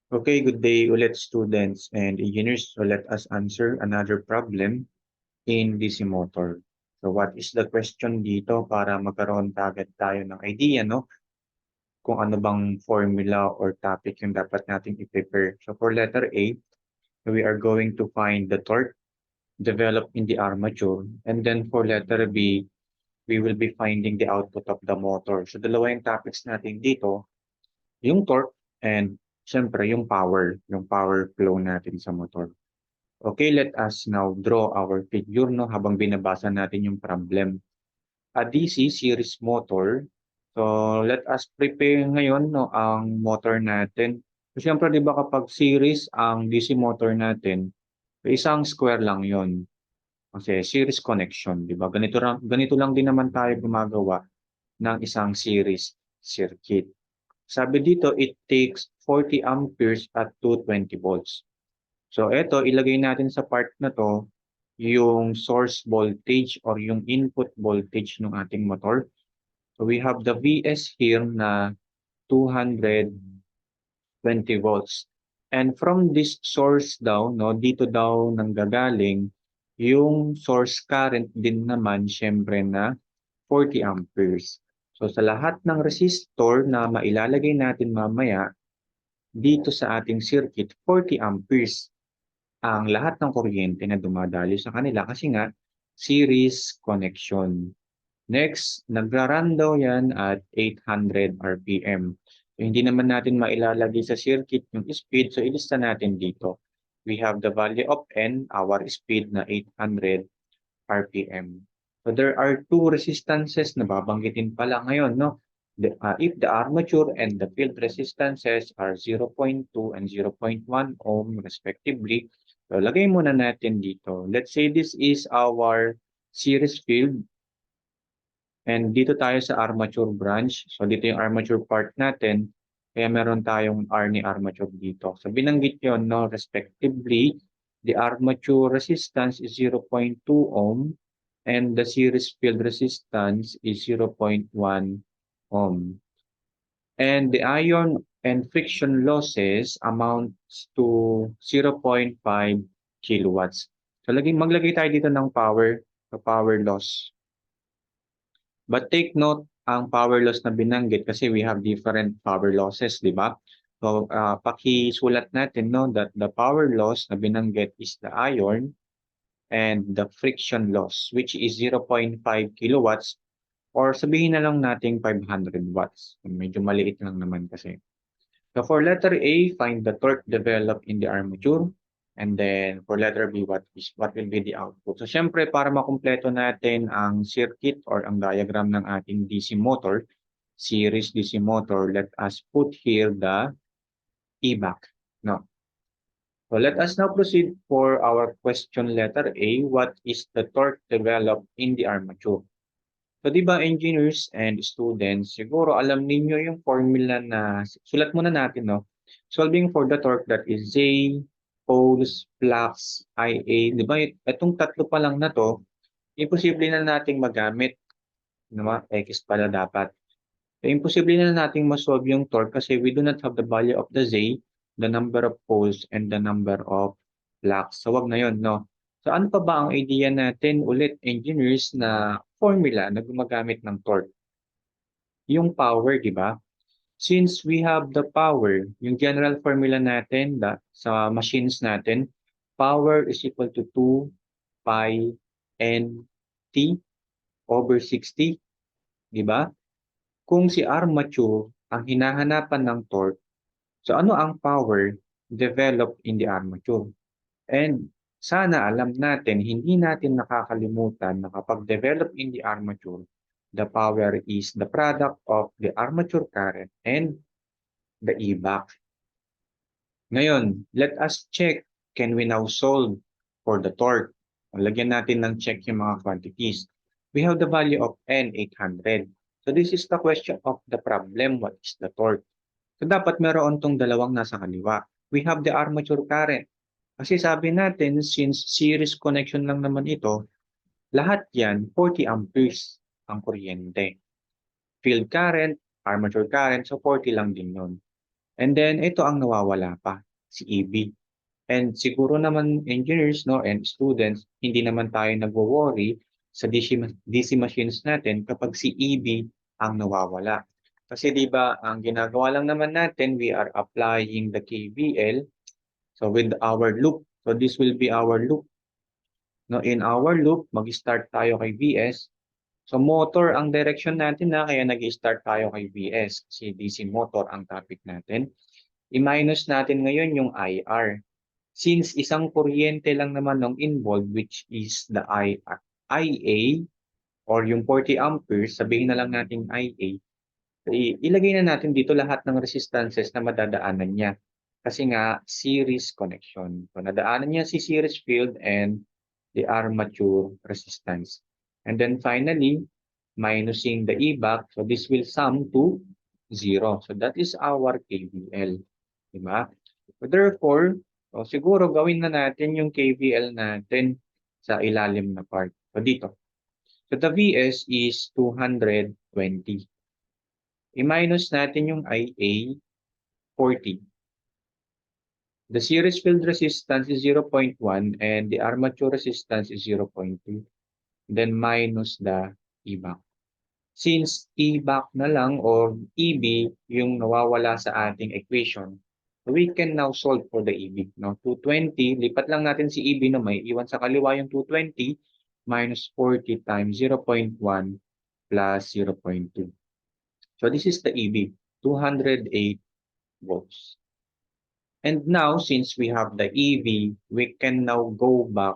Okay, good day ulit students and engineers. So let us answer another problem in DC motor. So what is the question dito para magkaroon agad tayo ng idea, no? Kung ano bang formula or topic yung dapat nating i-prepare. So for letter A, we are going to find the torque developed in the armature. And then for letter B, we will be finding the output of the motor. So dalawa yung topics natin dito, yung torque and syempre yung power flow natin sa motor. Okay, let us now draw our figure no habang binabasa natin yung problem. A DC series motor. So let us prepare ngayon no ang motor natin. So syempre 'di ba kapag series ang DC motor natin, isang square lang 'yon. Kasi series connection, 'di ba? Ganito lang din naman tayo gumagawa ng isang series circuit. Sabi dito, it takes 40 amperes at 220 volts. So eto, ilagay natin sa part na to yung source voltage or yung input voltage ng ating motor. So we have the VS here na 220 volts. And from this source daw, no, dito daw nanggagaling yung source current din naman syempre na 40 amperes. So sa lahat ng resistor na mailalagay natin mamaya dito sa ating circuit, 40 amperes ang lahat ng kuryente na dumadaloy sa kanila kasi nga series connection. Next, nagra-run daw yan at 800 RPM. So, hindi naman natin mailalagay sa circuit yung speed, so ilista natin dito. We have the value of N, our speed na 800 RPM. So there are two resistances na babanggitin pala ngayon, no? If the armature and the field resistances are 0.2 and 0.1 ohm respectively, so lagay muna natin dito. Let's say this is our series field and dito tayo sa armature branch. So dito yung armature part natin. Kaya meron tayong R ni armature dito. So binanggit yun, no? Respectively, the armature resistance is 0.2 ohm and the series field resistance is 0.1 ohm. And the iron and friction losses amounts to 0.5 kilowatts. So maglagay tayo dito ng power loss. But take note, ang power loss na binanggit kasi we have different power losses, di ba? So, pakisulat natin no, that the power loss na binanggit is the iron and the friction loss, which is 0.5 kilowatts or sabihin na lang natin 500 watts. Medyo maliit lang naman kasi. So for letter A, find the torque developed in the armature. And then for letter B, what will be the output? So syempre para makumpleto natin ang circuit or ang diagram ng ating DC motor, series DC motor, let us put here the EBAC. No. So let us now proceed for our question letter A. What is the torque developed in the armature? So, di ba engineers and students, siguro alam ninyo yung formula na, sulat muna natin, no? Solving for the torque that is J, poles, flux, IA, di ba? Itong tatlo pa lang na to, imposible na nating magamit, no? X pala dapat. So, imposible na nating masolve yung torque kasi we do not have the value of the Z, the number of poles, and the number of flux. So, wag na yun, no? So, ano pa ba ang idea natin ulit, engineers, na formula na gumagamit ng torque? Yung power, di ba? Since we have the power, yung general formula natin sa machines natin, power is equal to 2 pi n t over 60, di ba? Kung si armature ang hinahanapan ng torque, so ano ang power developed in the armature? And sana alam natin, hindi natin nakakalimutan na kapag developed in the armature, the power is the product of the armature current and the EBAC. Ngayon, let us check, can we now solve for the torque? Lagyan natin ng check yung mga quantities. We have the value of N, 800. So this is the question of the problem, what is the torque? So dapat meron tong dalawang nasa kaliwa. We have the armature current. Kasi sabi natin, since series connection lang naman ito, lahat yan 40 amperes ang kuryente. Field current, armature current, so 40 lang din yun. And then ito ang nawawala pa, si EB. And siguro naman engineers no and students, hindi naman tayo nagwo-worry sa DC machines natin kapag si EB ang nawawala. Kasi 'di ba, ang ginagawa lang naman natin, we are applying the KVL so with our loop. So this will be our loop. No, in our loop, mag-start tayo kay VS. So motor ang direction natin na kaya nag-start tayo kay VS kasi DC motor ang topic natin. I-minus natin ngayon yung IR. Since isang kuryente lang naman ng involved which is the IA or yung 40 amperes, sabihin na lang natin IA, ilagay na natin dito lahat ng resistances na madadaanan niya. Kasi nga, series connection. So, nadaanan niya si series field and the armature resistance. And then finally, minusing the EBAC. So, this will sum to 0. So, that is our KVL. Diba? So, therefore, so, siguro gawin na natin yung KVL natin sa ilalim na part. So, dito. So, the VS is 220. I-minus natin yung IA, 40. The series field resistance is 0.1 and the armature resistance is 0.2. Then minus the EBAC. Since EBAC na lang or EB yung nawawala sa ating equation, we can now solve for the EB. No? 220, lipat lang natin si EB na may iwan sa kaliwa yung 220 minus 40 times 0.1 plus 0.2. So this is the EB, 208 volts. And now, since we have the EB, we can now go back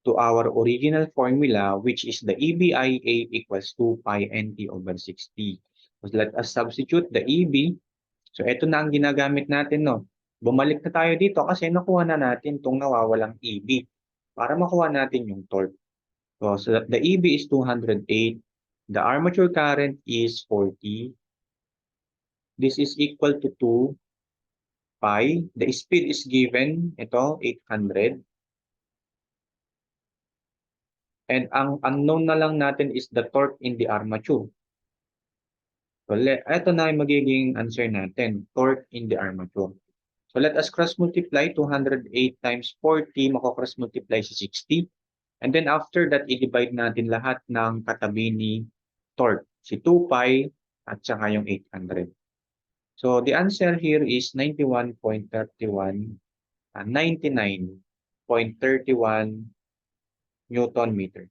to our original formula, which is the EBIA equals 2 pi NT over 60. So let us substitute the EB. So ito na ang ginagamit natin, no? Bumalik na tayo dito kasi nakuha na natin itong nawawalang EB para makuha natin yung torque. So the EB is 208. The armature current is 40. This is equal to 2 pi. The speed is given, ito, 800. And ang unknown na lang natin is the torque in the armature. So, ito na yung magiging answer natin, torque in the armature. So, let us cross-multiply 208 times 40, mako-cross-multiply si 60. And then after that, i-divide natin lahat ng katabi ni torque, si 2 pi at saka yung 800. So, the answer here is 91.31, 99.31 Newton meter.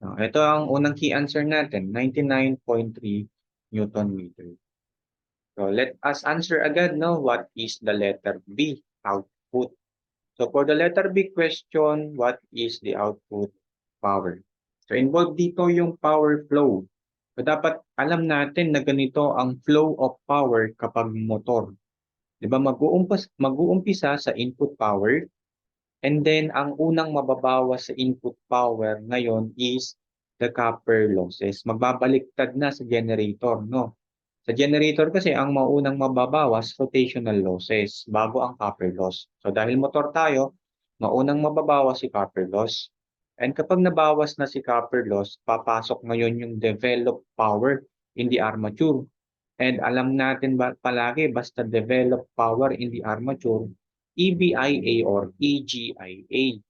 Ito ang unang key answer natin, 99.3 Newton meter. So let us answer agad, no? What is the letter B? Output. So for the letter B question, what is the output power? So involved dito yung power flow. So dapat alam natin na ganito ang flow of power kapag motor. Diba mag-uumpisa sa input power. And then, ang unang mababawas sa input power ngayon is the copper losses. Magbabaliktad na sa generator, no? Sa generator kasi, ang maunang mababawas, rotational losses, bago ang copper loss. So, dahil motor tayo, maunang mababawas si copper loss. And kapag nabawas na si copper loss, papasok ngayon yung developed power in the armature. And alam natin ba palagi, basta developed power in the armature, EBIA or EGIA.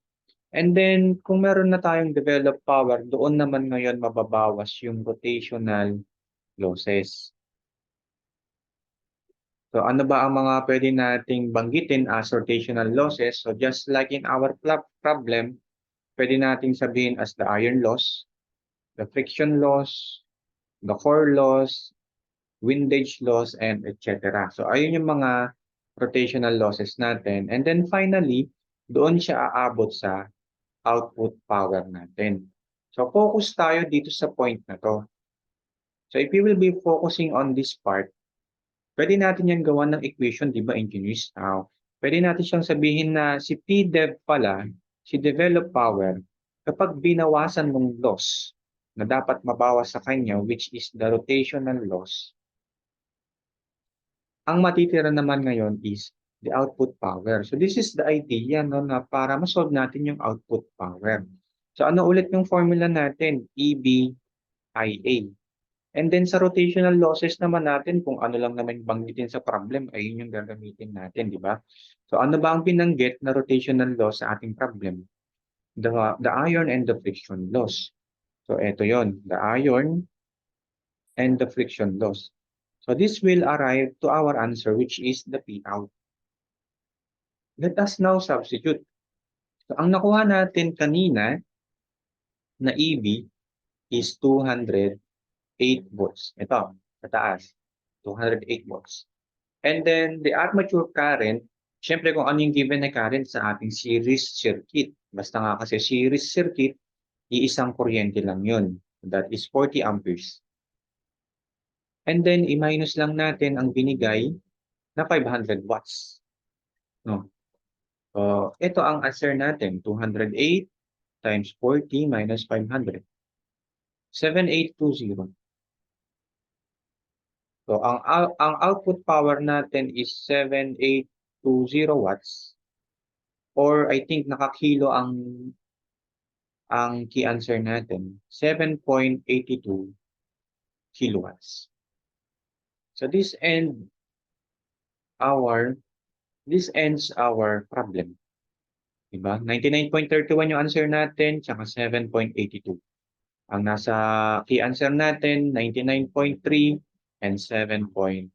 And then, kung meron na tayong developed power, doon naman ngayon mababawas yung rotational losses. So, ano ba ang mga pwede nating banggitin as rotational losses? So, just like in our problem, pwede nating sabihin as the iron loss, the friction loss, the core loss, windage loss, and etc. So, ayun yung mga rotational losses natin. And then finally, doon siya aabot sa output power natin. So focus tayo dito sa point na to. So if you will be focusing on this part, pwede natin yan gawan ng equation, di ba, engineers? Pwede natin siyang sabihin na si PDEV pala, si developed power, kapag binawasan ng loss na dapat mabawas sa kanya, which is the rotational loss, ang matitira naman ngayon is the output power. So this is the idea, no, na para ma-solve natin yung output power. So ano ulit yung formula natin? EBIA. And then sa rotational losses naman natin, kung ano lang naman banggitin sa problem, ay yun yung gagamitin natin, di ba? So ano ba ang binanggit na rotational loss sa ating problem? The iron and the friction loss. So ito yon, the iron and the friction loss. So this will arrive to our answer, which is the P out. Let us now substitute. So ang nakuha natin kanina na EB is 208 volts. Ito, sa taas, 208 volts. And then the armature current, syempre kung ano yung given na current sa ating series circuit. Basta nga kasi series circuit, iisang kuryente lang yun. That is 40 amperes. And then i-minus lang natin ang binigay na 500 watts. No? So, ito ang answer natin, 208 times 40 minus 500. 7820. So, ang output power natin is 7820 watts. Or I think nakakilo ang key answer natin, 7.82 kilowatts. So our this ends our problem. Diba? 99.31 yung answer natin, tsaka 7.82. Ang nasa key answer natin, 99.3 and 7.82.